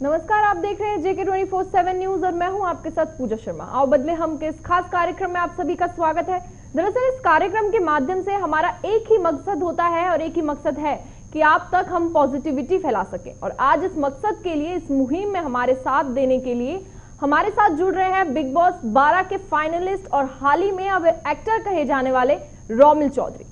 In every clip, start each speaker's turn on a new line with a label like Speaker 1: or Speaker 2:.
Speaker 1: नमस्कार, आप देख रहे हैं JK 24/7 न्यूज और मैं हूं आपके साथ पूजा शर्मा। आओ बदले हम के इस खास कार्यक्रम में आप सभी का स्वागत है। दरअसल इस कार्यक्रम के माध्यम से हमारा एक ही मकसद होता है और एक ही मकसद है कि आप तक हम पॉजिटिविटी फैला सके। और आज इस मकसद के लिए, इस मुहिम में हमारे साथ देने के लिए हमारे साथ जुड़ रहे हैं बिग बॉस 12 के फाइनलिस्ट और हाल ही में अब एक्टर कहे जाने वाले रोमिल चौधरी।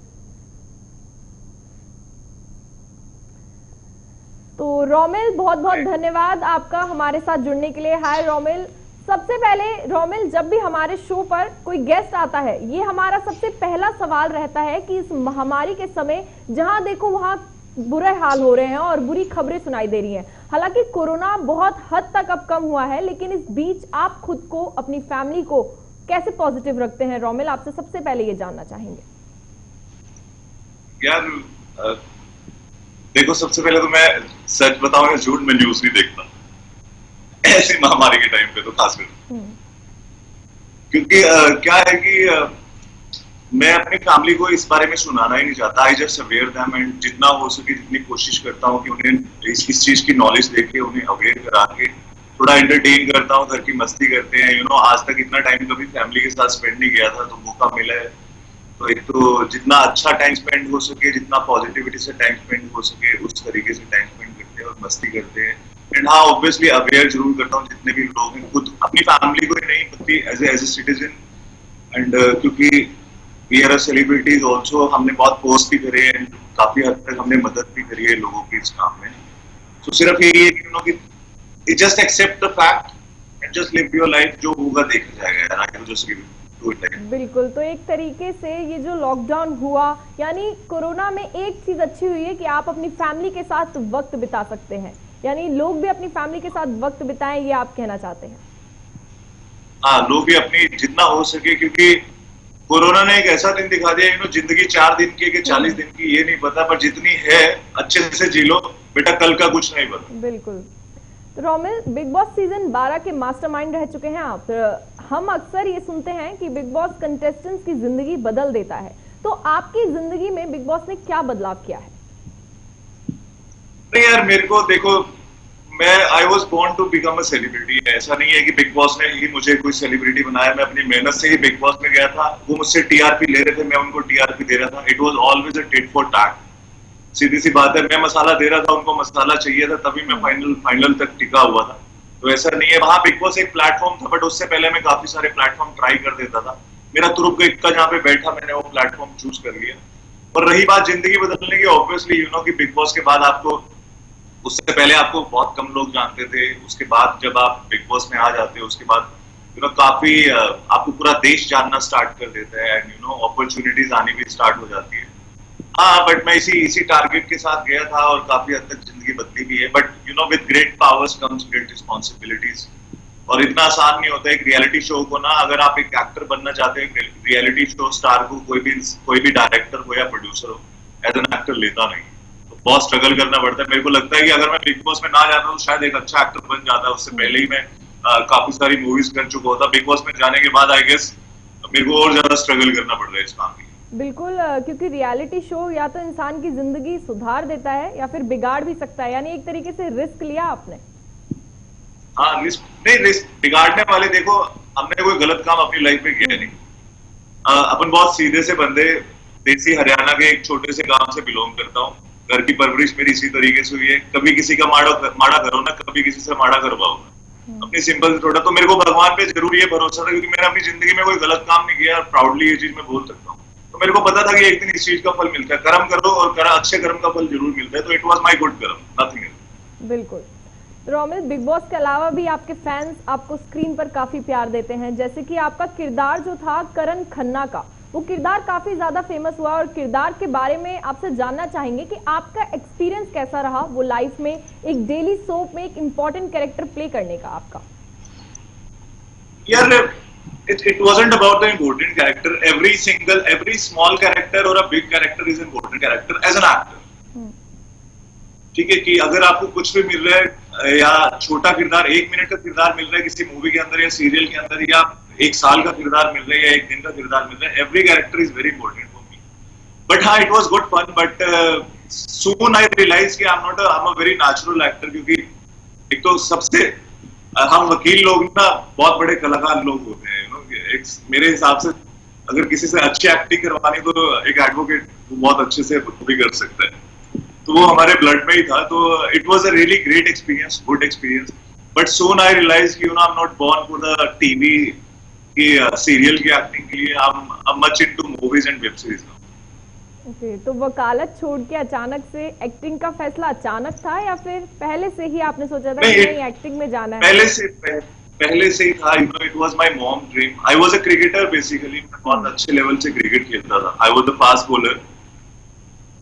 Speaker 1: तो रोमिल, बहुत बहुत धन्यवाद आपका हमारे साथ जुड़ने के लिए। हाय रोमिल। सबसे पहले रोमिल, जब भी हमारे शो पर कोई गेस्ट आता है, ये हमारा सबसे पहला सवाल रहता है कि इस महामारी के समय जहां देखो वहां बुरे हाल हो रहे हैं और बुरी खबरें सुनाई दे रही हैं। हालांकि कोरोना बहुत हद तक अब कम हुआ है, लेकिन इस बीच आप खुद को, अपनी फैमिली को कैसे पॉजिटिव रखते हैं रोमिल? आपसे सबसे पहले ये जानना चाहेंगे।
Speaker 2: यार देखो, सबसे पहले तो मैं सच बताऊं या झूठ, में न्यूज नहीं देखता ऐसी महामारी के टाइम पे, तो खासकर क्योंकि क्या है कि मैं अपनी फैमिली को इस बारे में सुनाना ही नहीं चाहता। I just aware them and जितना हो सके जितनी कोशिश करता हूँ कि उन्हें इस चीज की नॉलेज देके उन्हें अवेयर करा के थोड़ा एंटरटेन करता हूँ। घर की मस्ती करते हैं। आज तक इतना टाइम कभी फैमिली के साथ स्पेंड नहीं किया था, तो मौका मिला है तो एक तो जितना अच्छा टाइम स्पेंड हो सके, जितना पॉजिटिविटी से टाइम स्पेंड हो सके, उस तरीके से टाइम स्पेंड करते हैं और मस्ती करते हैं। एंड हाँ, ऑब्वियसली अवेयर जरूर करता हूँ जितने भी लोग हैं, खुद अपनी फैमिली को ही नहीं बल्कि एज ए सिटीजन। एंड क्योंकि वी आर सेलिब्रिटीज ऑल्सो, हमने बहुत पोस्ट भी करे हैं, काफी हद तक हमने मदद भी करी है लोगों की इस काम में। तो सिर्फ यही है कि just accept the fact and just live your life. जो होगा देखा जाएगा यार, जस्ट
Speaker 1: बिल्कुल। तो एक तरीके से ये जो लॉकडाउन हुआ, यानी कोरोना में एक चीज अच्छी हुई है कि आप अपनी फैमिली के साथ वक्त बिता सकते हैं, यानी लोग भी अपनी फैमिली के साथ वक्त बिताएं, ये आप कहना चाहते हैं?
Speaker 2: हाँ, लोग भी अपनी जितना हो सके, क्योंकि कोरोना ने एक ऐसा दिन दिखा दिया, जिंदगी 4 दिन की कि 40 दिन की ये नहीं पता, पर जितनी है अच्छे से जी लो बेटा, कल का कुछ नहीं पता।
Speaker 1: बिल्कुल। तो रोमिल, बिग बॉस सीजन 12 के मास्टरमाइंड रह चुके हैं आप। हम अक्सर ये सुनते हैं कि बिग बॉस कंटेस्टेंट्स की जिंदगी बदल देता है, तो आपकी जिंदगी में बिग बॉस ने क्या बदलाव किया है?
Speaker 2: नहीं यार, मेरे को देखो, मैं I was born to become a celebrity. ऐसा नहीं है कि बिग बॉस ने ही मुझे कोई सेलिब्रिटी बनाया। मैं अपनी मेहनत से ही बिग बॉस में गया था। वो मुझसे टीआरपी ले रहे थे, मैं उनको टीआरपी दे रहा था। It was always a tit for tat. सीधी सी बात है, मैं मसाला दे रहा था, उनको मसाला चाहिए था, तभी मैं फाइनल तक टिका हुआ था। तो ऐसा नहीं है, वहां बिग बॉस एक प्लेटफॉर्म था, बट उससे पहले मैं काफी सारे प्लेटफॉर्म ट्राई कर देता था। मेरा तुरुप का जहाँ पे बैठा, मैंने वो प्लेटफॉर्म चूज कर लिया। और रही बात जिंदगी बदलने की, ऑब्वियसली कि बिग बॉस के बाद आपको, उससे पहले आपको बहुत कम लोग जानते थे। उसके बाद जब आप बिग बॉस में आ जाते हो, उसके बाद काफी आपको पूरा देश जानना स्टार्ट कर देता है एंड अपॉर्चुनिटीज आनी भी स्टार्ट हो जाती है। हाँ, बट मैं इसी टारगेट के साथ गया था और काफी हद तक जिंदगी बदली भी है। But with great powers comes great responsibilities. और इतना आसान नहीं होता एक रियलिटी शो को ना, अगर आप एक एक्टर बनना चाहते हैं रियलिटी शो स्टार को, कोई भी डायरेक्टर हो या प्रोड्यूसर हो, एज एन एक्टर लेता नहीं। तो बहुत स्ट्रगल करना पड़ता है। मेरे को लगता है कि अगर मैं बिग बॉस में ना जाता तो शायद एक अच्छा एक्टर बन जाता। उससे पहले ही मैं काफी सारी मूवीज कर चुका होता। बिग बॉस में जाने के बाद आई गेस मेरे को और ज्यादा स्ट्रगल करना पड़ रहा है इस काम की।
Speaker 1: बिल्कुल, क्योंकि रियलिटी शो या तो इंसान की जिंदगी सुधार देता है या फिर बिगाड़ भी सकता है, यानी एक तरीके से रिस्क लिया आपने।
Speaker 2: हाँ, रिस्क बिगाड़ने वाले, देखो हमने कोई गलत काम अपनी लाइफ में किया नहीं। अपन बहुत सीधे से बंदे, देसी हरियाणा के एक छोटे से गांव से बिलोंग करता हूँ। घर की परवरिश मेरी इसी तरीके से हुई है। कभी किसी का माड़ा करो ना, कभी किसी से माड़ा करवाओ ना। अपनी सिंपल से थोड़ा, तो मेरे को भगवान पे जरूर ये भरोसा था, क्योंकि मैंने अपनी जिंदगी में कोई गलत काम नहीं किया। प्राउडली ये चीज मैं बोल सकता हूँ। तो मेरे को पता था कि एक दिन इस चीज का फल मिलता है। कर्म करो और अच्छे कर्म का फल जरूर मिलता है। तो इट वॉज माई गुड कर्म, नथिंग एल्स।
Speaker 1: बिल्कुल। रोमिल, बिग बॉस के अलावा भी आपके फैंस आपको स्क्रीन पर काफी प्यार देते हैं, जैसे कि आपका किरदार जो था करण खन्ना का, वो किरदार काफी ज्यादा फेमस हुआ। और किरदार के बारे में आपसे जानना चाहेंगे कि आपका एक्सपीरियंस कैसा रहा वो लाइफ में, एक डेली सोप में एक इम्पोर्टेंट कैरेक्टर प्ले करने का आपका?
Speaker 2: यार, it wasn't about the important character. Every small character or a big character is an important character as an actor. ठीक है, कि अगर आपको कुछ भी मिल रहा है या छोटा किरदार, 1 मिनट का किरदार मिल रहा है किसी मूवी के अंदर या सीरियल के अंदर, या 1 साल का किरदार मिल रहा है या 1 दिन का किरदार मिल रहा है, every character is very important for me. But हाँ, it was good fun, but soon I realise कि I am a very natural actor, क्योंकि एक तो सबसे हम वकील लोग ना बहुत बड़े कलाकार लोग होते हैं, एक मेरे हिसाब से अगर किसी से अच्छी एक्टिंग करवानी तो एक एडवोकेट बहुत अच्छे से वो भी कर सकता है, तो वो हमारे ब्लड में ही था। तो it was a really great experience, good experience, but soon I realise कि I am not born for the TV की सीरियल की एक्टिंग के लिए। I am much into movies and web series now.
Speaker 1: Okay, तो वकालत छोड़ के अचानक से एक्टिंग का फैसला अचानक था या फिर पहले से ही आपने सोचा था कि नहीं एक्टिंग में जाना है?
Speaker 2: पहले से ही था, it was my mom dream. I was a cricketer basically, मैं बहुत अच्छे लेवल से क्रिकेट खेलता था। I was a fast bowler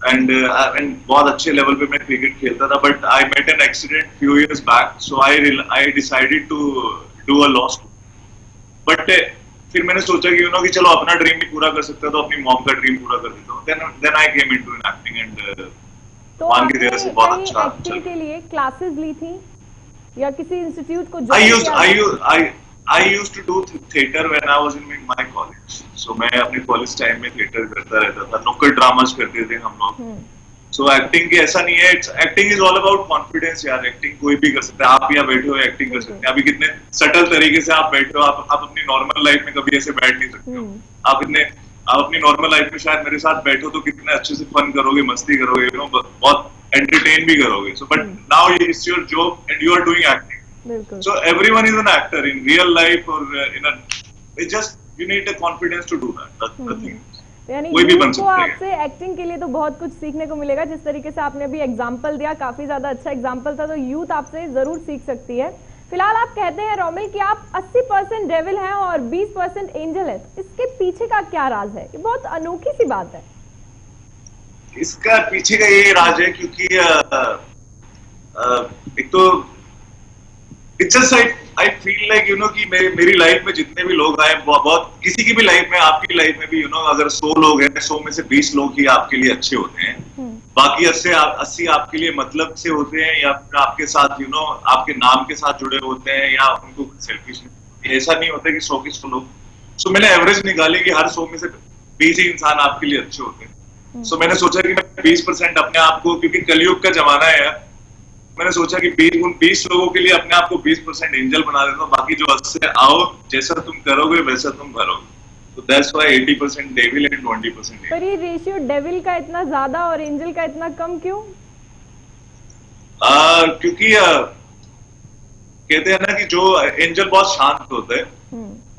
Speaker 2: and बहुत अच्छे लेवल पे मैं क्रिकेट खेलता था, but I met an accident few years back, so I decided to do a law school. But फिर मैंने सोचा कि कि चलो अपना ड्रीम भी पूरा कर सकता, तो अपनी मॉम का ड्रीम पूरा कर देता हूँ। Then I came into an acting and
Speaker 1: तो आपने कहीं एक्टिंग के लिए क्लासेस ली थी या किसी इंस्टीट्यूट को ज्वाइन किया?
Speaker 2: I used to do theater when I was in my college. So मैं अपने कॉलेज टाइम में थिएटर करता रहता था, नुक्कड़ ड्रामास करते थे हम लोग। सो एक्टिंग की ऐसा नहीं है, acting is all about confidence यार। एक्टिंग कोई भी कर सकता है, आप यहाँ बैठे हो एक्टिंग कर सकते हैं। अभी कितने सटल तरीके से आप बैठे हो, आप अपनी नॉर्मल लाइफ में कभी ऐसे बैठ नहीं सकते हो। आप अपनी नॉर्मल लाइफ में शायद मेरे साथ बैठो तो कितने अच्छे से फन करोगे, मस्ती करोगे, बहुत एंटरटेन भी करोगे। So but now it's your job and you are doing acting. So everyone is an actor in real life और in it just you need a confidence to do that, nothing.
Speaker 1: यानी youth को आपसे acting के लिए तो बहुत कुछ सीखने को मिलेगा। जिस तरीके से आपने अभी एग्जांपल दिया, काफी ज्यादा अच्छा एग्जांपल था, तो यूथ आपसे जरूर सीख सकती है। फिलहाल आप कहते हैं रोमिल कि आप 80% डेविल हैं और 20% एंजल है, तो इसके पीछे का क्या राज है? ये बहुत अनोखी सी बात है।
Speaker 2: इसका पीछे का ये राज है क्योंकि एक तो it's just I feel like कि मेरी लाइफ में जितने भी लोग आए, बहुत किसी की भी लाइफ में, आपकी लाइफ में भी अगर 100 लोग हैं, 100 में से 20 लोग ही आपके लिए अच्छे होते हैं। बाकी 80 आपके लिए मतलब से होते हैं या आपके साथ आपके नाम के साथ जुड़े होते हैं या उनको सेल्फिश। ऐसा नहीं होता कि 100 के 100 लोग। सो मैंने एवरेज निकाली कि हर 100 में से 20 ही इंसान आपके लिए अच्छे होते हैं। सो मैंने सोचा कि मैं 20% अपने आप को, क्योंकि कलयुग का जमाना है यार, मैंने सोचा कि 20 लोगों के लिए अपने आप को 20% एंजल बना देता हूँ। बाकी जो 80 आओ, जैसा तुम करोगे वैसा तुम भरोगे। तो that's why 80% devil and 20% angel.
Speaker 1: पर ये रेशियो डेविल का इतना ज्यादा और एंजल का इतना कम क्यों?
Speaker 2: क्योंकि कहते हैं ना कि जो एंजल बहुत शांत होता है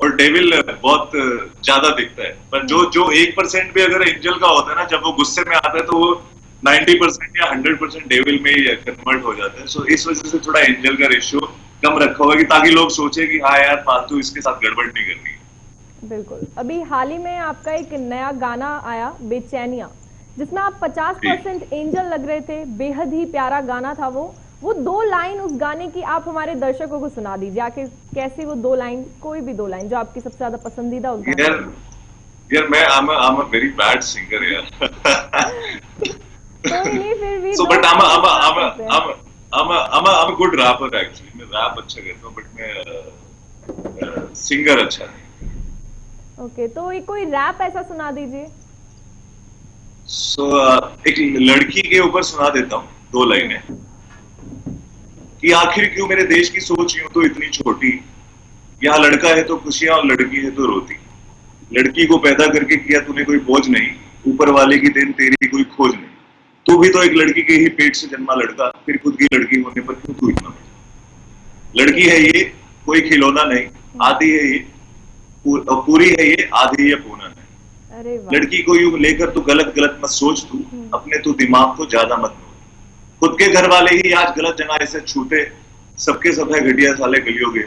Speaker 2: और डेविल बहुत ज्यादा दिखता है। पर जो 1% भी अगर एंजल का होता है ना, जब वो गुस्से में आता है तो वो 90% या 100% डेविल में ही कन्वर्ट हो जाता है। सो इस वजह से थोड़ा एंजल का रेशियो कम रखा हुआ है, ताकि लोग सोचे कि हाँ यार फालतू इसके साथ गड़बड़ नहीं करनी।
Speaker 1: बिल्कुल। अभी हाल ही में आपका एक नया गाना आया बेचैनिया, जिसमें आप 50% एंजल लग रहे थे। बेहद ही प्यारा गाना था वो 2 लाइन उस गाने की आप हमारे दर्शकों को सुना दीजिए। आखिर कैसी वो 2 लाइन, कोई भी 2 लाइन जो आपकी सबसे ज्यादा पसंदीदा उस गाने की।
Speaker 2: यार मैं I'm a very bad singer यार।
Speaker 1: कोई नहीं, फिर भी
Speaker 2: so but I'm a good rapper actually। मैं रैप अच्छा करता हूँ, बट मैं सिंगर अच्छा नहीं।
Speaker 1: ओके, तो एक कोई रैप ऐसा सुना दीजिए।
Speaker 2: सो एक लड़की के ऊपर सुना देता हूँ 2 लाइनें कि आखिर क्यों मेरे देश की सोच यूं तो इतनी छोटी, यहाँ लड़का है तो खुशियां और लड़की है तो रोती। लड़की को पैदा करके किया तूने कोई बोझ नहीं, ऊपर वाले की देन तेरी कोई खोज नहीं। तू भी तो एक लड़की के ही पेट से जन्मा लड़का, फिर खुद की लड़की होने पर क्यों तू इतना बड़ा। लड़की है ये कोई खिलौना नहीं, आधी है ये पूरी है ये, आधी है पूना नहीं। लड़की को यूं लेकर तू गलत गलत मत सोच, तू अपने तू दिमाग को ज्यादा मत नोच। खुद के घर वाले ही आज गलत जगह ऐसे छूटे, सबके सब है घटिया साले गलियों के।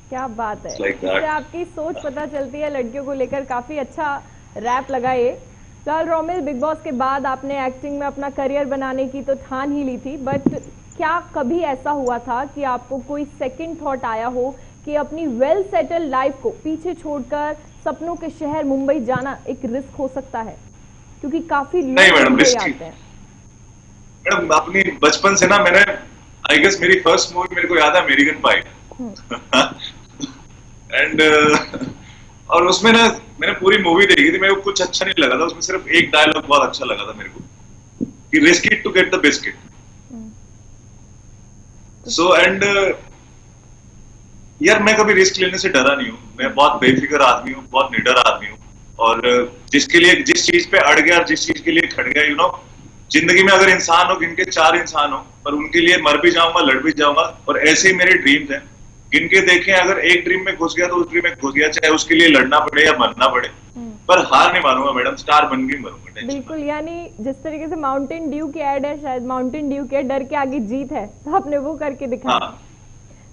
Speaker 1: क्या बात है, इससे आपकी सोच पता चलती है लड़कियों को लेकर। काफी अच्छा रैप लगा ये। फिलहाल रोमिल, बिग बॉस के बाद आपने एक्टिंग में अपना करियर बनाने की तो ठान ही ली थी, बट क्या कभी ऐसा हुआ था कि आपको कोई सेकंड थॉट आया हो कि अपनी वेल सेटल लाइफ को पीछे छोड़कर सपनों के शहर मुंबई जाना एक रिस्क हो सकता है? क्योंकि काफी लोग मुंबई आते हैं।
Speaker 2: मैडम अपनी बचपन से ना, मैंने आई गेस मेरी फर्स्ट मूवी मेरे को याद है अमेरिकन पाई। एंड और उसमें ना मैंने पूरी मूवी देखी थी, मेरे को कुछ अच्छा नहीं लगा था उसमें। सिर्फ एक डायलॉग बहुत अच्छा लगा था मेरे को कि risk it to get the biscuit. So and यार मैं कभी रिस्क लेने से डरा नहीं हूँ, मैं बहुत बेफिक्र आदमी हूँ, बहुत निडर आदमी हूँ। और जिसके लिए जिस चीज पे अड़ गया और जिस चीज के लिए खड़ गया, जिंदगी में अगर इंसान हो, गिनके 4 इंसान हो, पर उनके लिए मर भी जाऊंगा, लड़ भी जाऊंगा। और ऐसे ही मेरे ड्रीम्स हैं, गिनके देखें, अगर एक ड्रीम में घुस गया तो उस ड्रीम में घुस गया, चाहे उसके लिए लड़ना पड़े या मरना पड़े, पर हार नहीं मानूंगा मैडम, स्टार बन के मरूंगा, टेंशन
Speaker 1: बिल्कुल, यानी जिस तरीके से माउंटेन ड्यू की ऐड है, शायद माउंटेन ड्यू के डर के आगे जीत है, तो आपने वो करके
Speaker 2: नहीं।
Speaker 1: दिखाया।
Speaker 2: हाँ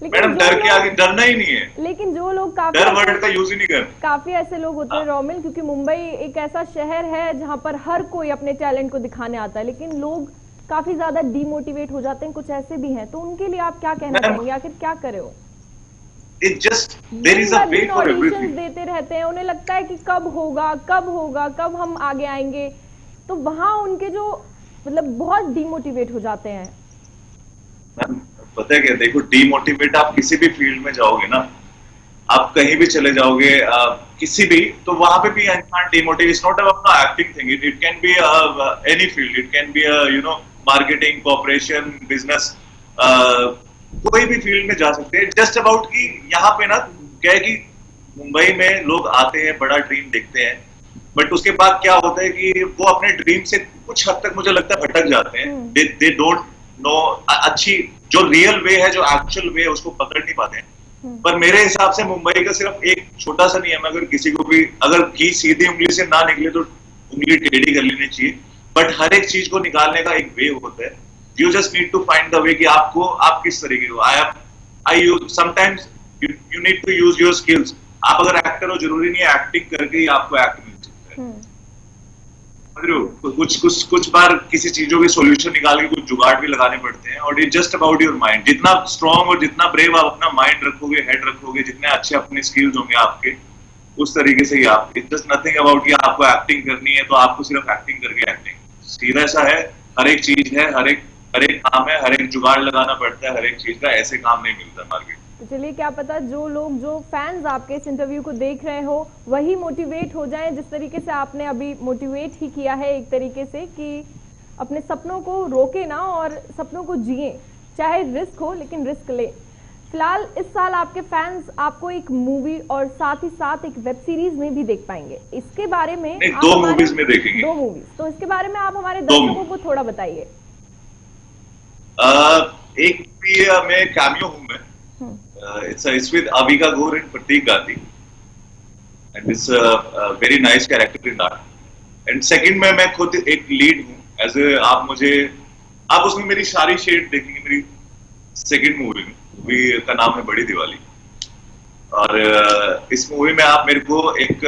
Speaker 1: लेकिन
Speaker 2: मैडम,
Speaker 1: जो
Speaker 2: डर के
Speaker 1: लोग
Speaker 2: आगे डरना ही नहीं है,
Speaker 1: लेकिन जो लोग काफी
Speaker 2: डर वर्ड का यूज ही नहीं करना।
Speaker 1: काफी ऐसे लोग होते हैं रोमिल, क्योंकि मुंबई एक ऐसा शहर है जहां पर हर कोई अपने टैलेंट को दिखाने आता है, लेकिन लोग काफी ज्यादा डीमोटिवेट हो जाते हैं, कुछ ऐसे भी हैं, तो उनके लिए आप क्या कहना चाहेंगे, आखिर क्या करे हो?
Speaker 2: It just there is a way for
Speaker 1: auditions
Speaker 2: everything।
Speaker 1: देते रहते हैं, उन्हें लगता है कि कब होगा, कब होगा, कब हम आगे आएंगे, तो वहां उनके जो मतलब बहुत डीमोटिवेट हो जाते हैं।
Speaker 2: मैम पता है क्या, देखो डीमोटिवेट आप किसी भी फील्ड में जाओगे ना, आप कहीं भी चले जाओगे, किसी भी, तो वहां पे भी इंसान demotivate, it's not about the acting thing, it can be any field, it can be marketing, corporation, business, कोई भी फील्ड में जा सकते हैं। जस्ट अबाउट कि यहाँ पे ना क्या है कि मुंबई में लोग आते हैं, बड़ा ड्रीम देखते हैं, बट उसके बाद क्या होता है कि वो अपने ड्रीम से कुछ हद तक मुझे लगता है भटक जाते हैं। दे डोंट नो अच्छी जो रियल वे है, जो एक्चुअल वे है, उसको पकड़ नहीं पाते हैं। पर मेरे हिसाब से मुंबई का सिर्फ एक छोटा सा नियम है, अगर किसी को भी अगर घी सीधी उंगली से ना निकले तो उंगली टेढ़ी कर लेनी चाहिए, बट हर एक चीज को निकालने का एक वे होता है। You just need to find the way कि आप किस तरीके हो। I use sometimes you need to use your skills. आप अगर एक्टर हो, जरूरी नहीं है एक्टिंग करके ही आपको एक्ट मिल सकता है। कुछ बार किसी चीजों के सॉल्यूशन निकाल के कुछ जुगाड़ भी लगाने पड़ते हैं, और it just about your mind. जितना स्ट्रांग और जितना ब्रेव आप अपना माइंड रखोगे, हेड रखोगे, जितने अच्छे अपने स्किल्स होंगे आपके, उस तरीके से ही आप, इट जस्ट नथिंग अबाउट कि आपको एक्टिंग करनी है तो आपको सिर्फ एक्टिंग करके एक्टिंग, सीधा सा है। हर एक चीज है, हर एक काम है, हर एक जुगाड़ लगाना पड़ता है, हर एक चीज का, ऐसे काम नहीं मिलता मार्केट।
Speaker 1: तो चलिए, क्या पता जो लोग, जो फैंस आपके इस इंटरव्यू को देख रहे हो, वही मोटिवेट हो जाएं जिस तरीके से आपने अभी मोटिवेट ही किया है एक तरीके से, कि अपने सपनों को रोके ना और सपनों को जिए, चाहे रिस्क हो लेकिन रिस्क ले। फिलहाल इस साल आपके फैंस आपको एक मूवी और साथ ही साथ एक वेब सीरीज में भी देख पाएंगे, इसके बारे में
Speaker 2: नहीं, 2 मूवीज में देखेंगे।
Speaker 1: 2 मूवीज, तो इसके बारे में आप हमारे दर्शकों को थोड़ा बताइए।
Speaker 2: एक मूवी में कैमियो हूं मैं, it's with Avika Ghor and Pratik Gandhi, and it's a very nice character in that. And second में मैं खुद एक लीड हूँ एज ए, आप उसमें मेरी सारी शेड देखेंगे मेरी सेकंड मूवी का नाम है बड़ी दिवाली। और इस मूवी में आप मेरे को एक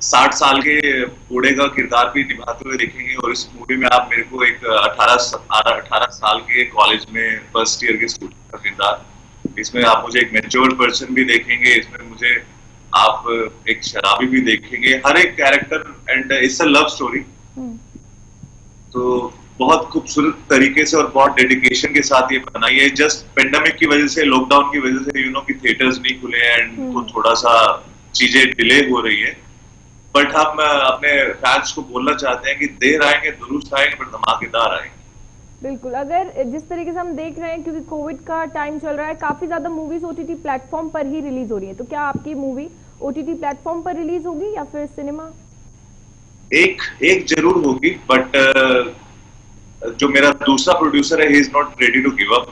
Speaker 2: 60 साल के बूढ़े का किरदार भी निभाते हुए देखेंगे, और इस मूवी में आप मेरे को एक 18 साल के कॉलेज में फर्स्ट ईयर के स्टूडेंट का किरदार, इसमें आप मुझे एक मैच्योर पर्सन भी देखेंगे, इसमें मुझे आप एक शराबी भी देखेंगे, हर एक character, and it's a love story. तो बहुत खूबसूरत तरीके से और बहुत डेडिकेशन के साथ ये बनाई है। जस्ट पेंडेमिक की वजह से, लॉकडाउन की वजह से कि थिएटर्स नहीं खुले हैं, एंड तो थोड़ा सा चीजें डिले हो रही है, बट हम अपने फैंस को बोलना चाहते हैं कि देर आएंगे दुरुस्त आएंगे, पर धमाकेदार आएंगे।
Speaker 1: बिल्कुल, अगर जिस तरीके से हम देख रहे हैं, क्योंकि कोविड का टाइम चल रहा है, काफी ज्यादा मूवीज ओटीटी प्लेटफॉर्म पर ही रिलीज हो रही है, तो क्या आपकी मूवी ओटीटी प्लेटफॉर्म पर रिलीज होगी या फिर सिनेमा?
Speaker 2: एक जरूर होगी, बट जो मेरा दूसरा प्रोड्यूसर है, he is not ready to give up.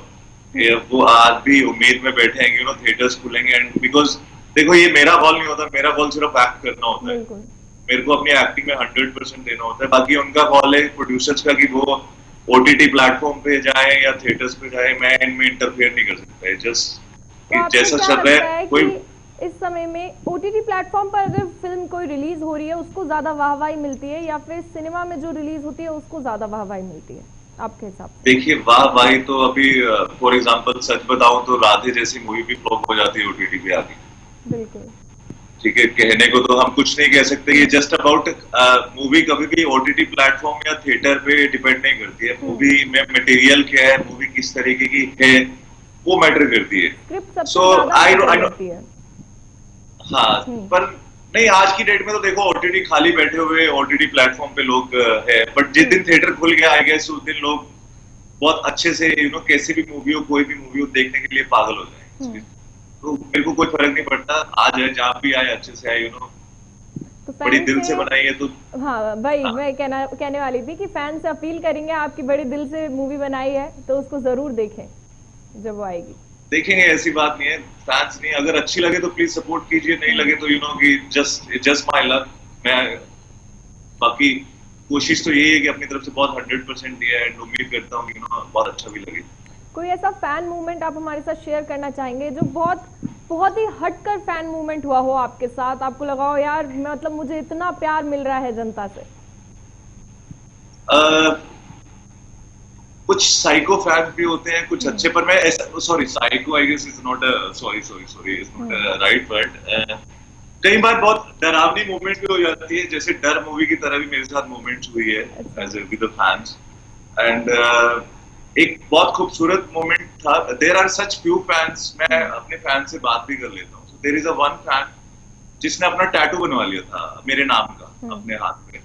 Speaker 2: वो आज भी उम्मीद में बैठे हैं कि थिएटर्स खुलेंगे, एंड बिकॉज देखो ये मेरा बॉल नहीं होता, मेरा बॉल सिर्फ एक्ट करना होता है, मेरे को अपनी एक्टिंग में 100% देना होता है। बाकी उनका बॉल है प्रोड्यूसर्स का कि वो ओटीटी प्लेटफॉर्म पे जाए या थिएटर्स पे जाए, मैं इनमें इंटरफेयर नहीं कर सकता है। जस्ट जैसा चल रहा है, कोई
Speaker 1: इस समय में ओटीटी प्लेटफॉर्म पर अगर फिल्म कोई रिलीज हो रही है उसको ज्यादा वाहवाही मिलती है, या फिर सिनेमा में जो रिलीज होती है उसको ज्यादा वाहवाही मिलती है आपके हिसाब से?
Speaker 2: देखिए, वाहवाही तो अभी फॉर एग्जांपल सच बताऊं तो राधे जैसी मूवी भी फ्लॉप हो जाती है ओटीटी पे आके।
Speaker 1: बिल्कुल
Speaker 2: ठीक है, कहने को तो हम कुछ नहीं कह सकते। ये जस्ट अबाउट मूवी कभी भी ओटीटी प्लेटफॉर्म या थिएटर पे डिपेंड नहीं करती है। मूवी में मटेरियल क्या है, मूवी किस तरीके की है, वो मैटर करती है।
Speaker 1: सो आई
Speaker 2: हाँ, पर नहीं, आज की डेट में तो देखो ओटीटी खाली बैठे हुए ओटीटी प्लेटफॉर्म पे लोग है, बट जिस दिन थिएटर खुल गया आई गेस उस दिन लोग बहुत अच्छे से कैसी भी मूवी हो, कोई भी मूवी हो, देखने के लिए पागल हो जाए। तो मेरे को कोई फर्क नहीं पड़ता, आ जाए जहाँ भी आए, अच्छे से आए,
Speaker 1: तो
Speaker 2: बड़ी
Speaker 1: फैन
Speaker 2: दिल
Speaker 1: से,
Speaker 2: से बनाई है तो।
Speaker 1: हाँ भाई,
Speaker 2: हाँ,
Speaker 1: मैं कहने वाली थी कि फैन से अपील करेंगे, आपकी बड़े दिल से मूवी बनाई है तो उसको जरूर देखें जब वो आएगी।
Speaker 2: देखेंगे, ऐसी बात नहीं है। फैंस नहीं, अगर अच्छी लगे तो प्लीज सपोर्ट कीजिए, नहीं लगे तो कि जस्ट माई लक। मैं बाकी कोशिश तो यही है कि अपनी तरफ से बहुत 100% दिया है, एंड उम्मीद करता हूँ कि बहुत अच्छा भी लगे।
Speaker 1: कोई ऐसा फैन मूवमेंट आप हमारे साथ शेयर करना चाहेंगे जो बहुत बहुत ही हटकर फैन मूवमेंट हुआ हो आपके साथ, आपको लगा हो यार मतलब मुझे इतना प्यार मिल रहा है जनता से?
Speaker 2: कुछ साइको फैंस भी होते हैं, कुछ
Speaker 1: हम्म।
Speaker 2: अच्छे, पर मैं ऐसा, sorry, psycho I guess is not a, sorry sorry sorry, is not
Speaker 1: hmm.
Speaker 2: A right word. कई बार बहुत डरावनी मूवमेंट भी हो जाती है, जैसे डर मूवी की तरह भी मेरे साथ मूवमेंट्स हुई है
Speaker 1: अच्छा।
Speaker 2: As with the fans. And एक बहुत खूबसूरत मोमेंट था। There are such few fans, मैं
Speaker 1: हम्म।
Speaker 2: अपने फैन से बात भी कर लेता हूँ। There is a one fan जिसने अपना टैटू बनवा लिया था मेरे नाम का
Speaker 1: हम्म।
Speaker 2: अपने हाथ में।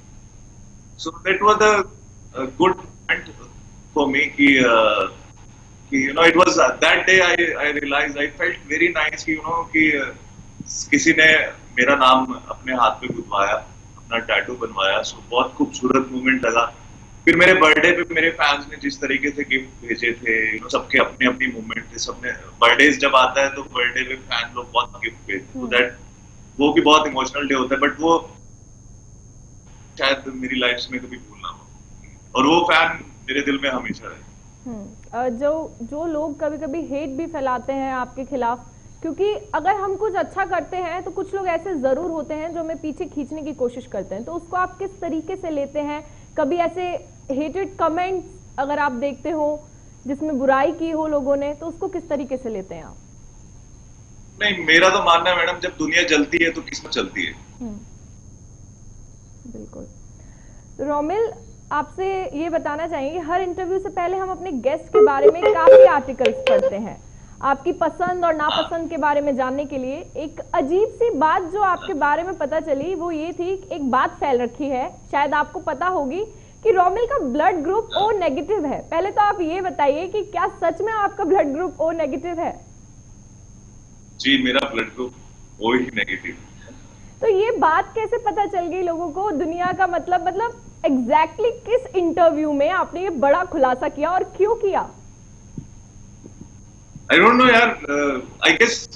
Speaker 2: So that was a good moment for me कि it was that day I realized, I felt very nice कि कि किसी ने मेरा नाम अपने हाथ पे गुदवाया, अपना टैटू बनवाया। सो बहुत खूबसूरत मोमेंट लगा। फिर मेरे बर्थडे पे मेरे फैंस ने जिस तरीके से गिफ्ट भेजे थे, सबके अपने अपनी मूवमेंट थे, सबने बर्थडे जब आता है तो बर्थडे पे फैन लोग बहुत गिफ्ट भेजते, तो दैट वो भी बहुत इमोशनल डे होता है, बट वो शायद मेरी लाइफ में कभी भूलना हो, और वो फैन मेरे दिल में हमेशा रहे।
Speaker 1: जो जो लोग कभी कभी हेट भी फैलाते हैं आपके खिलाफ, क्योंकि अगर हम कुछ अच्छा करते हैं तो कुछ लोग ऐसे जरूर होते हैं जो हमें पीछे खींचने की कोशिश करते हैं, तो उसको आप किस तरीके से लेते हैं? कभी ऐसे हेटेड कमेंट्स अगर आप देखते हो जिसमें बुराई की हो लोगों ने, तो उसको किस तरीके से लेते हैं आप?
Speaker 2: नहीं, मेरा तो मानना है मैडम, जब दुनिया जलती है तो किस्मत चलती है।
Speaker 1: बिल्कुल। रोमिल, आपसे ये बताना चाहेंगे, हर इंटरव्यू से पहले हम अपने गेस्ट के बारे में काफी आर्टिकल्स पढ़ते हैं आपकी पसंद और
Speaker 2: हाँ,
Speaker 1: नापसंद के बारे में जानने के लिए। एक अजीब सी बात जो आपके बारे में पता चली वो ये थी, एक बात फैल रखी है, शायद आपको पता होगी, कि रोमिल का ब्लड ग्रुप ओ नेगेटिव है। पहले तो आप ये बताइए कि क्या सच में आपका ब्लड ग्रुप ओ नेगेटिव है?
Speaker 2: जी, मेरा ब्लड ग्रुप ओ ही नेगेटिव।
Speaker 1: तो ये बात कैसे पता चल गई लोगों को? दुनिया का मतलब एग्जैक्टली किस इंटरव्यू में आपने ये बड़ा खुलासा किया और क्यों किया?
Speaker 2: आई डोंट नो यार, आई गेस,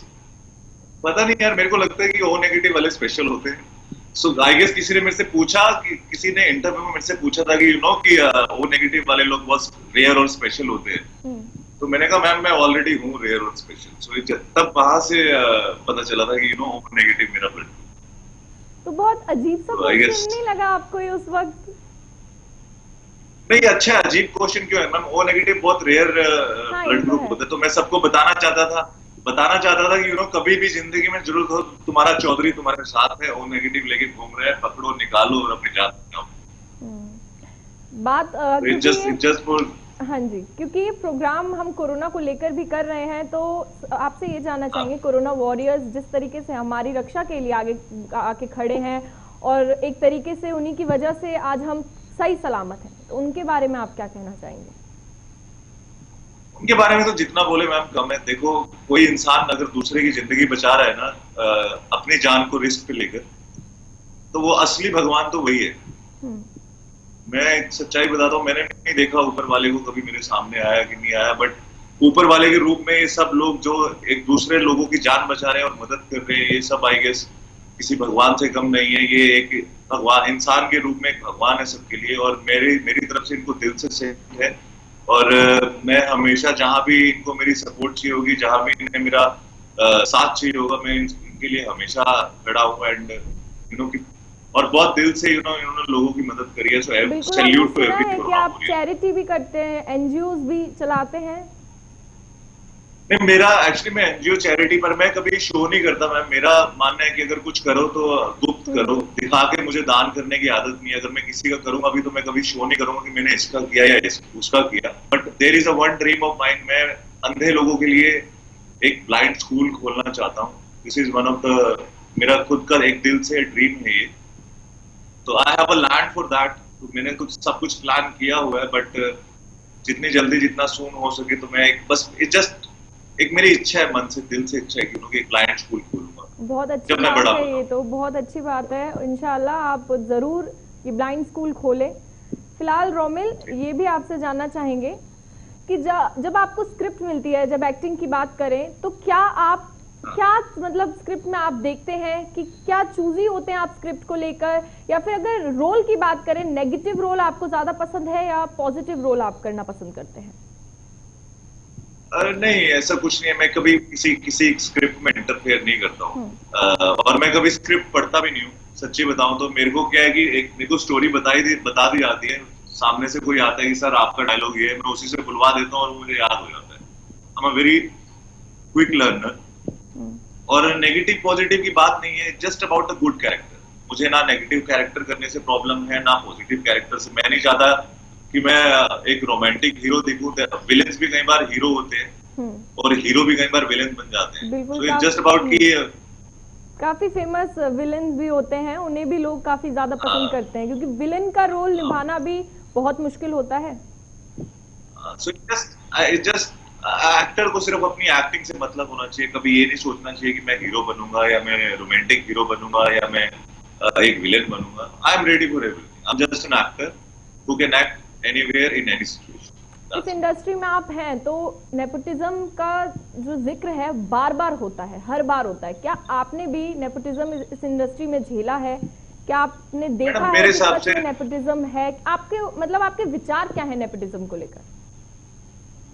Speaker 2: पता नहीं यार, मेरे को लगता है कि ओ नेगेटिव वाले स्पेशल होते हैं। सो आई गेस किसी ने मेरे से पूछा, कि किसी ने इंटरव्यू में मेरे से पूछा था कि कि ओ नेगेटिव वाले लोग बहुत रेयर और स्पेशल होते हैं। तो मैंने कहा मैम, मैं ऑलरेडी हूँ रेयर और स्पेशल। सो तब वहां से पता चला था कि ओ नेगेटिव मेरा ब्लड।
Speaker 1: तो बहुत अजीब सा
Speaker 2: तो आई गेस,
Speaker 1: क्वेश्चन नहीं लगा आपको ये उस वक्त?
Speaker 2: नहीं, अच्छा, अजीब क्वेश्चन क्यों है मैम? ओ नेगेटिव बहुत रेयर
Speaker 1: हाँ, ये
Speaker 2: ब्लड
Speaker 1: तो
Speaker 2: ग्रुप
Speaker 1: है।
Speaker 2: होता है, तो मैं सबको बताना चाहता था कि कभी भी जिंदगी में जरूरत हो, तुम्हारा चौधरी तुम्हारे साथ है, ओ नेगेटिव लेके घूम रहा है, पकड़ो, निकालो और अपनी जान बचाओ।
Speaker 1: बात
Speaker 2: इट
Speaker 1: क्योंकि ये,
Speaker 2: जस्ट फॉर।
Speaker 1: हाँ जी, क्योंकि ये प्रोग्राम हम कोरोना को लेकर भी कर रहे हैं, तो आपसे ये जानना चाहेंगे, कोरोना वॉरियर्स जिस तरीके से हमारी रक्षा के लिए आगे आके खड़े हैं, और एक तरीके से उन्हीं की वजह से आज हम सही सलामत हैं, तो उनके बारे में आप क्या कहना चाहेंगे?
Speaker 2: उनके बारे में तो जितना बोले मैम कम है। देखो, कोई इंसान अगर दूसरे की जिंदगी बचा रहा है ना, अपनी जान को रिस्क पे लेकर, तो वो असली भगवान तो वही है। मैं एक सच्चाई बताता हूँ, मैंने नहीं देखा ऊपर वाले को कभी मेरे सामने आया कि नहीं आया, बट ऊपर वाले के रूप में ये सब लोग जो एक दूसरे लोगों की जान बचा रहे हैं और मदद कर रहे हैं, ये सब आई गेस किसी भगवान से कम नहीं है। ये एक भगवान, इंसान के रूप में एक भगवान है सबके लिए, और मेरी तरफ से इनको दिल से सेल्यूट है। और मैं हमेशा जहां भी इनको मेरी सपोर्ट चाहिए होगी, जहां भी इन्हें मेरा साथ चाहिए होगा, मैं इनके लिए हमेशा खड़ा हूँ। एंड और बहुत दिल से इन्होंने लोगों की मदद करी है। सो
Speaker 1: बिल्कुल, हमने
Speaker 2: सैल्यूट टू
Speaker 1: सुना
Speaker 2: एवरी
Speaker 1: है कि
Speaker 2: कोरोना
Speaker 1: आप
Speaker 2: वॉरियर।
Speaker 1: चैरिटी भी करते हैं, एनजीओज भी चलाते हैं।
Speaker 2: नहीं, मेरा एक्चुअली, मैं एनजीओ चैरिटी पर मैं कभी शो नहीं करता मैम। मेरा मानना है कि अगर कुछ करो तो गुप्त करो, दिखा के मुझे दान करने की आदत नहीं है। अगर मैं किसी का करूंगा भी तो मैं कभी शो नहीं करूंगा कि मैंने इसका किया या उसका किया। But there is a one dream of mind, मैं अंधे लोगों के लिए एक ब्लाइंड स्कूल खोलना चाहता हूँ। This is one of the, मेरा खुद का एक दिल से ड्रीम है ये। तो I have a land for that. तो मैंने सब कुछ प्लान किया हुआ है, बट जितनी जल्दी जितना सून हो सके तो मैं जस्ट एक मेरी इच्छा है, मन से दिल से इच्छा है कि एक ब्लाइंड स्कूल खोलूंगा
Speaker 1: बहुत अच्छी
Speaker 2: जब मैं
Speaker 1: बात
Speaker 2: बड़ा
Speaker 1: है,
Speaker 2: होगा।
Speaker 1: ये तो बहुत अच्छी बात है। इंशाल्लाह आप जरूर ये ब्लाइंड स्कूल खोलें। फिलहाल रोमिल, ये भी आपसे जानना चाहेंगे कि जब आपको स्क्रिप्ट मिलती है, जब एक्टिंग की बात करें, तो क्या मतलब स्क्रिप्ट में आप देखते हैं कि क्या चूजी होते हैं आप स्क्रिप्ट को लेकर, या फिर अगर रोल की बात करें, नेगेटिव रोल आपको ज्यादा पसंद है या पॉजिटिव रोल आप करना पसंद करते हैं?
Speaker 2: नहीं, ऐसा कुछ नहीं है। मैं कभी किसी स्क्रिप्ट में इंटरफेयर नहीं करता हूँ और मैं कभी स्क्रिप्ट पढ़ता भी नहीं हूँ। सच्ची बताऊं तो मेरे को क्या है कि मेरे को स्टोरी बता दी जाती है, सामने से कोई आता है कि सर आपका डायलॉग ये है, मैं उसी से बुलवा देता हूँ और मुझे याद हो जाता है। आई am a very quick learner. और नेगेटिव पॉजिटिव की बात नहीं है, just about a good character. मुझे ना नेगेटिव कैरेक्टर करने से प्रॉब्लम है, ना पॉजिटिव कैरेक्टर से। मैं नहीं चाहता कि मैं एक रोमांटिक हीरो दिखूं। विलेंस भी कई बार हीरो होते हैं और हीरो भी कई बार विलेन बन जाते हैं।
Speaker 1: बिल्कुल,
Speaker 2: तो इट्स जस्ट अबाउट कि
Speaker 1: काफी फेमस विलेन भी होते हैं, उन्हें भी लोग काफी ज्यादा पसंद करते हैं, क्योंकि विलेन का रोल निभाना भी बहुत मुश्किल होता है।
Speaker 2: सो जस्ट एक्टर को सिर्फ अपनी एक्टिंग से मतलब होना चाहिए। कभी ये नहीं सोचना चाहिए कि मैं हीरो बनूंगा या मैं रोमांटिक हीरो बनूंगा या मैं एक विलेन बनूंगा। I am ready for everything. I am just an actor who can act anywhere in any situation.
Speaker 1: इस इंडस्ट्री में आप हैं तो नेपोटिज्म का जो जिक्र है बार बार होता है, हर बार होता है। क्या आपने भी नेपोटिज्म इस इंडस्ट्री में झेला है? क्या आपने देखा है कि सच में नेपोटिज्म है? आपके विचार क्या है नेपोटिज्म को लेकर?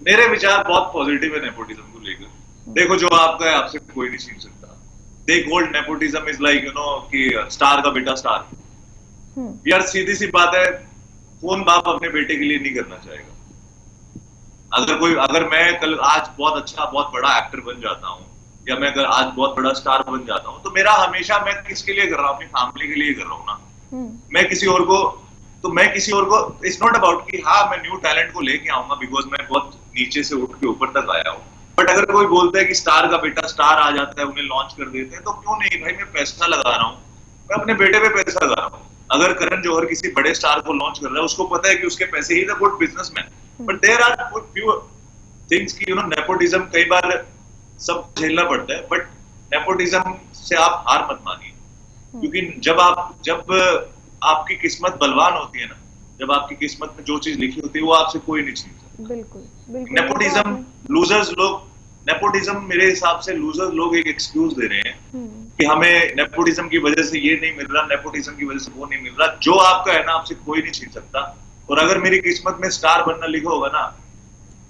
Speaker 2: मेरे विचार बहुत पॉजिटिव है नेपोटिज्म को लेकर। देखो, जो आपका है आपसे कोई नहीं छीन सकता। They called nepotism is like कि स्टार का बेटा स्टार। यार सीधी सी बात है, कौन बाप अपने बेटे के लिए नहीं करना चाहेगा? अगर मैं कल आज बहुत बड़ा एक्टर बन जाता हूँ या मैं अगर आज बहुत बड़ा स्टार बन जाता हूँ, तो मेरा हमेशा मैं किसके लिए कर रहा हूँ? अपनी फैमिली के लिए कर रहा हूँ ना। मैं किसी और को इट्स नॉट अबाउट कि हाँ मैं न्यू टैलेंट को लेके आऊंगा बिकॉज मैं बहुत नीचे से उठ के ऊपर तक आया हूँ। बट अगर कोई बोलता है कि स्टार का बेटा स्टार आ जाता है, उन्हें लॉन्च कर देते हैं, तो क्यों नहीं भाई? मैं पैसा लगा रहा हूँ, मैं अपने बेटे पे पैसा लगा रहा हूँ। अगर करण जौहर किसी बड़े स्टार को लॉन्च कर रहा है, उसको पता है कि उसके पैसे, he is a good businessman. But there are few things की नेपोटिज्म कई बार सब झेलना पड़ता है। बट नेपोटिज्म से आप हार मत मानिए, क्योंकि जब आपकी किस्मत बलवान होती है ना, जब आपकी किस्मत में जो चीज लिखी होती है वो आपसे कोई नहीं छीन सकता।
Speaker 1: बिल्कुल।
Speaker 2: नेपोटिज्म मेरे हिसाब से लूजर्स लोग एक एक्सक्यूज दे रहे हैं कि हमें नेपोटिज्म की वजह से ये नहीं मिल रहा, नेपोटिज्म की वजह से वो नहीं मिल रहा। जो आपका है ना, आपसे कोई नहीं छीन सकता। और अगर मेरी किस्मत में स्टार बनना लिखा होगा ना,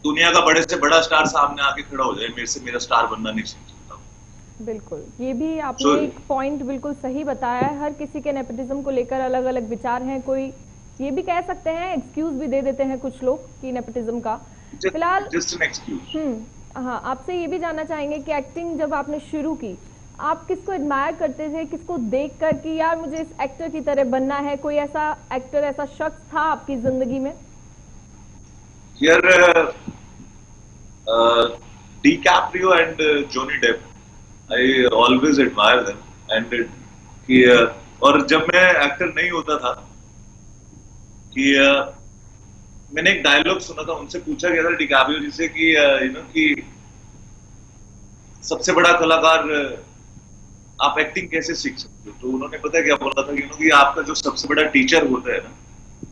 Speaker 2: दुनिया का बड़े से बड़ा स्टार सामने आके खड़ा हो जाए, मेरे से मेरा स्टार बनना नहीं छीन सकता।
Speaker 1: बिल्कुल, ये भी आपने एक पॉइंट बिल्कुल सही बताया है। हर किसी के नेपोटिज्म को लेकर अलग अलग विचार हैं। कोई ये भी कह सकते हैं, एक्सक्यूज भी दे देते हैं कुछ लोग कि नेपोटिज्म का। फिलहाल
Speaker 2: जस्ट एन एक्सक्यूज।
Speaker 1: हाँ, आपसे ये भी जानना चाहेंगे कि एक्टिंग जब आपने शुरू की, आप किसको एडमायर करते थे, किसको देखकर कि यार मुझे इस एक्टर की तरह बनना है? कोई ऐसा एक्टर, ऐसा शख्स था आपकी जिंदगी में?
Speaker 2: यार DiCaprio and Johnny Depp, I always admire them and और जब मैं एक्टर नहीं होता था कि मैंने एक डायलॉग सुना था, उनसे पूछा गया था डिकैप्रियो जी से कि कि सबसे बड़ा कलाकार आप एक्टिंग कैसे सीख सकते हो? तो उन्होंने पता क्या बोला था कि आपका जो सबसे बड़ा टीचर होता है ना,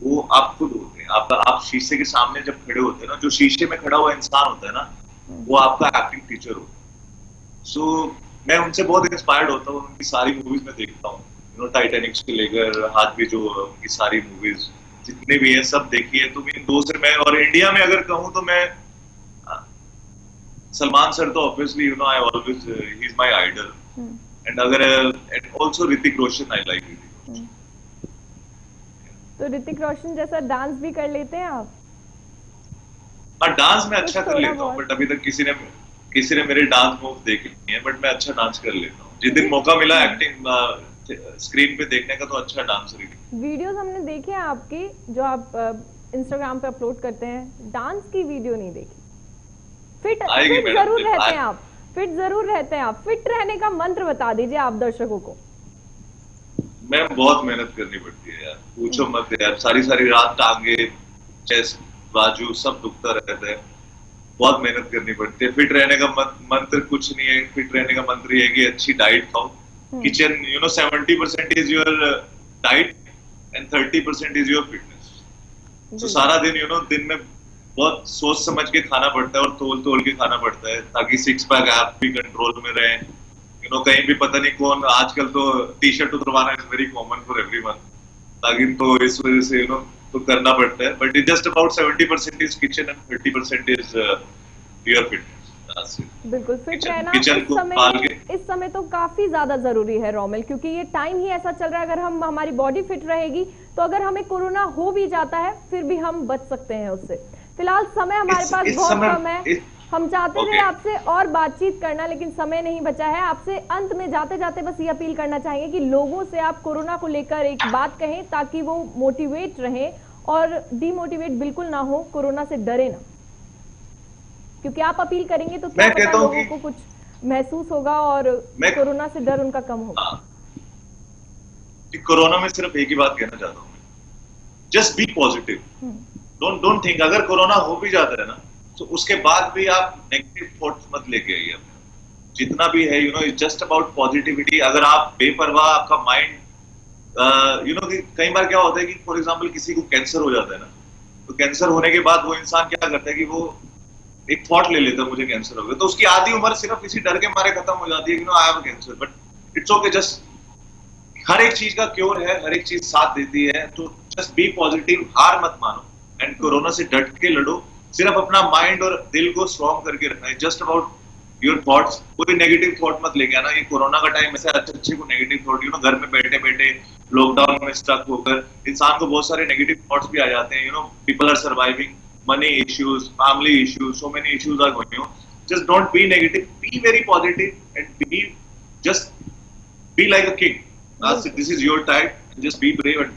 Speaker 2: वो आप खुद होते हैं। आप शीशे के सामने जब खड़े होते हैं ना, जो शीशे में खड़ा हुआ इंसान होता है ना, वो आपका एक्टिंग टीचर होता है। सो मैं उनसे बहुत इंस्पायर्ड होता हूँ। उनकी सारी मूवीज में देखता हूँ, टाइटैनिक से लेकर आज भी जो उनकी सारी मूवीज जितने भी हैं सब देखी है। तो इन दो से मैं, और इंडिया में अगर कहूँ तो मैं सलमान सर तो ऑब्वियसली आई ऑलवेज ही इज माय आइडल। एंड अगर and also Hrithik Roshan, I like Hrithik Roshan.
Speaker 1: तो ऋतिक रोशन जैसा डांस भी कर लेते हैं आप?
Speaker 2: हाँ, डांस में अच्छा कर लेता हूँ, बट अभी तक किसी ने मेरे डांस मूव देखे नहीं है। बट मैं अच्छा डांस कर लेता हूँ। जिस दिन मौका मिला एक्टिंग स्क्रीन पे देखने का, तो अच्छा डांसर ही।
Speaker 1: वीडियोस हमने देखे हैं आपकी, जो आप इंस्टाग्राम पे अपलोड करते हैं। डांस की वीडियो नहीं देखी। फिट जरूर रहते हैं आप, फिट जरूर रहते हैं आप। फिट रहने का मंत्र बता दीजिए आप दर्शकों को।
Speaker 2: मैं बहुत मेहनत करनी पड़ती है यार, पूछो मत यार। सारी रात टांगे, चेस्ट, बाजू सब दुखता रहता है, बहुत मेहनत करनी पड़ती है। फिट रहने का मंत्र कुछ नहीं है, फिट रहने का मंत्र ये है कि अच्छी डाइट खाओ। Kitchen 70% is your diet and 30% is your fitness. तो सारा दिन दिन में बहुत सोच समझ के खाना पड़ता है और तोल तोल के खाना पड़ता है, ताकि सिक्स पैक ऐप भी कंट्रोल में रहे। कहीं भी पता नहीं कौन, आजकल तो टी शर्ट उतरवाना is very common for everyone, ताकि तो इस वजह से तो करना पड़ता है। But it just about 70% is kitchen and 30% is your fitness.
Speaker 1: बिल्कुल फिट रहना इस समय तो काफी ज्यादा जरूरी है रोमिल, क्योंकि ये टाइम ही ऐसा चल रहा है। अगर हमारी बॉडी फिट रहेगी तो अगर हमें कोरोना हो भी जाता है फिर भी हम बच सकते हैं उससे। फिलहाल समय हमारे पास बहुत कम है, हम चाहते थे आपसे और बातचीत करना लेकिन समय नहीं बचा है। आपसे अंत में जाते जाते बस ये अपील करना चाहेंगे कि लोगों से आप कोरोना को लेकर एक बात कहें ताकि वो मोटिवेट रहें और डिमोटिवेट बिल्कुल ना हो, कोरोना से डरे ना, क्योंकि आप अपील करेंगे तो क्या पता लोगों को कुछ महसूस होगा और कोरोना से डर उनका कम होगा।
Speaker 2: कोरोना में सिर्फ एक ही बात कहना चाहता हूँ, just be positive, don't think. अगर कोरोना हो भी जाता है ना तो उसके बाद भी आप नेगेटिव थॉट्स मत लेके आइए। जितना भी है इट्स जस्ट अबाउट पॉजिटिविटी। अगर आप बेपरवाह, आपका माइंड कि कई बार क्या होता है कि फॉर एग्जांपल किसी को कैंसर हो जाता है ना, तो कैंसर होने के बाद वो इंसान क्या करता है कि वो एक थॉट ले लेता है मुझे कैंसर हो गया, तो उसकी आधी उम्र सिर्फ इसी डर के मारे खत्म हो जाती है कि I have cancer. But it's okay, just हर एक चीज का क्योर है, हर एक चीज साथ देती है। तो जस्ट बी पॉजिटिव, हार मत मानो एंड कोरोना से डट के लड़ो। सिर्फ अपना माइंड और दिल को स्ट्रॉन्ग करके रखना है, जस्ट अबाउट योर थॉट्स। कोई नेगेटिव थॉट मत लेके आना। ये कोरोना का टाइम ऐसे अच्छे को नेगेटिव थॉट घर में बैठे बैठे लॉकडाउन में स्टक होकर इंसान को बहुत सारे नेगेटिव थॉट्स भी आ जाते हैं। People are surviving, money issues, family issues, so many issues are going on. Just don't be negative, be very positive and be like a king. This is your time, just be brave and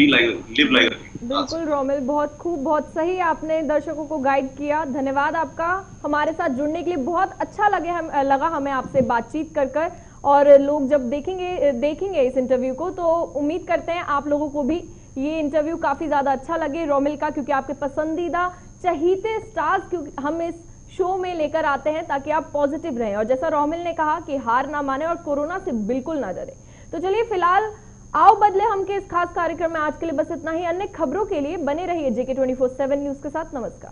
Speaker 2: live like a king.
Speaker 1: बिल्कुल रोमिल, बहुत खूब, बहुत सही आपने दर्शकों को guide किया। धन्यवाद आपका हमारे साथ जुड़ने के लिए। बहुत अच्छा लगा हमें आपसे बातचीत कर और लोग जब देखेंगे इस इंटरव्यू को तो उम्मीद करते हैं आप लोगों को भी ये इंटरव्यू काफी ज्यादा अच्छा लगे रोमिल का, क्योंकि आपके पसंदीदा चहीते स्टार्स क्योंकि हम इस शो में लेकर आते हैं ताकि आप पॉजिटिव रहें और जैसा रोमिल ने कहा कि हार ना माने और कोरोना से बिल्कुल ना डरे। तो चलिए फिलहाल आओ बदले हम के इस खास कार्यक्रम में आज के लिए बस इतना ही। अन्य खबरों के लिए बने रहिए JK 24/7 न्यूज के साथ। नमस्कार।